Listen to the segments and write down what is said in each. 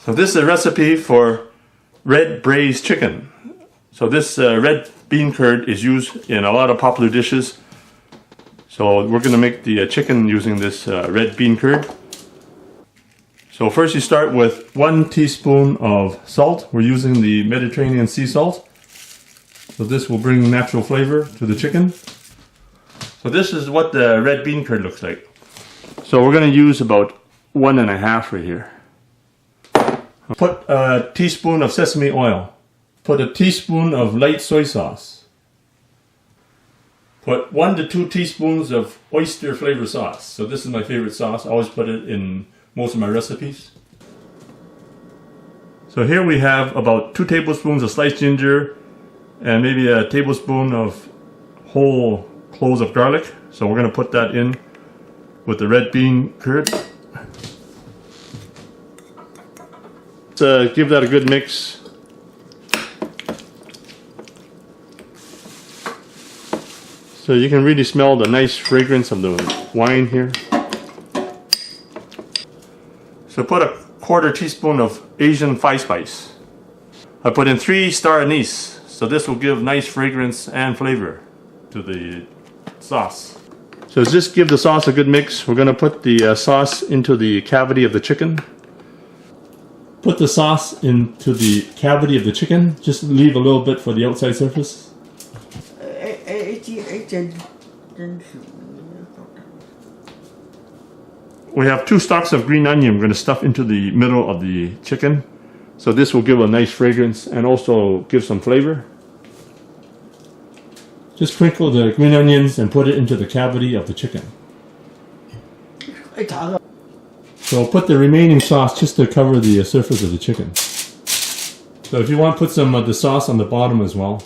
So this is a recipe for red braised chicken. So this red bean curd is used in a lot of popular dishes. So we're going to make the chicken using this red bean curd. So first you start with 1 teaspoon of salt. We're using the Mediterranean sea salt. So this will bring natural flavor to the chicken. So this is what the red bean curd looks like. So we're going to use about 1.5 right here. Put a teaspoon of sesame oil. Put a teaspoon of light soy sauce. Put 1 to 2 teaspoons of oyster flavor sauce. So this is my favorite sauce. I always put it in most of my recipes. So here we have about 2 tablespoons of sliced ginger and maybe a tablespoon of whole cloves of garlic. So we're going to put that in with the red bean curd. Give that a good mix. So you can really smell the nice fragrance of the wine here. So put a 1/4 teaspoon of Asian 5 spice. I put in 3 star anise. So this will give nice fragrance and flavor to the sauce. So just give the sauce a good mix. We're going to put the sauce into the cavity of the chicken. Put the sauce into the cavity of the chicken. Just leave a little bit for the outside surface. We have 2 stalks of green onion we're going to stuff into the middle of the chicken. So this will give a nice fragrance and also give some flavor. Just sprinkle the green onions and put it into the cavity of the chicken. So put the remaining sauce just to cover the surface of the chicken. So if you want, put some of the sauce on the bottom as well.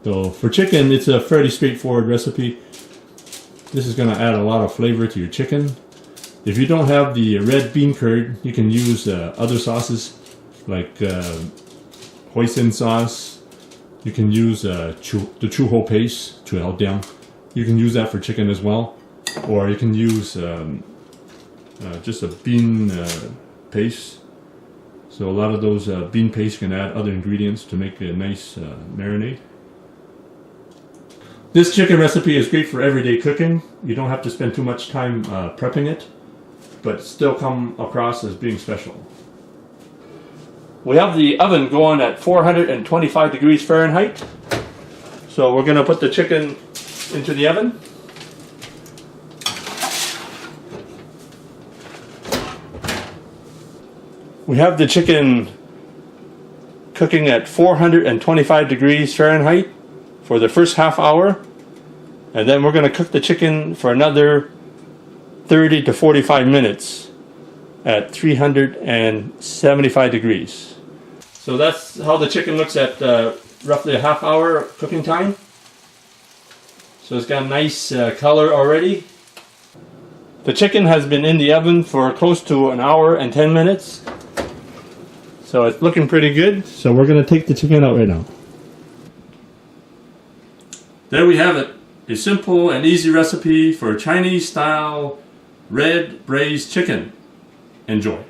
So for chicken, it's a fairly straightforward recipe. This is going to add a lot of flavor to your chicken. If you don't have the red bean curd, you can use other sauces like hoisin sauce. You can use the chuho paste to help down. You can use that for chicken as well. Or you can use just a bean paste. So a lot of those bean pastes can add other ingredients to make a nice marinade. This chicken recipe is great for everyday cooking. You don't have to spend too much time prepping it, but still come across as being special. We have the oven going at 425 degrees Fahrenheit. So we're going to put the chicken into the oven. We have the chicken cooking at 425 degrees Fahrenheit for the first half hour, and then we're going to cook the chicken for another 30 to 45 minutes at 375 degrees. So that's how the chicken looks at roughly a half hour cooking time. So it's got a nice color already. The chicken has been in the oven for close to 1 hour and 10 minutes. So it's looking pretty good. So we're going to take the chicken out right now. There we have it. A simple and easy recipe for Chinese style red braised chicken. Enjoy.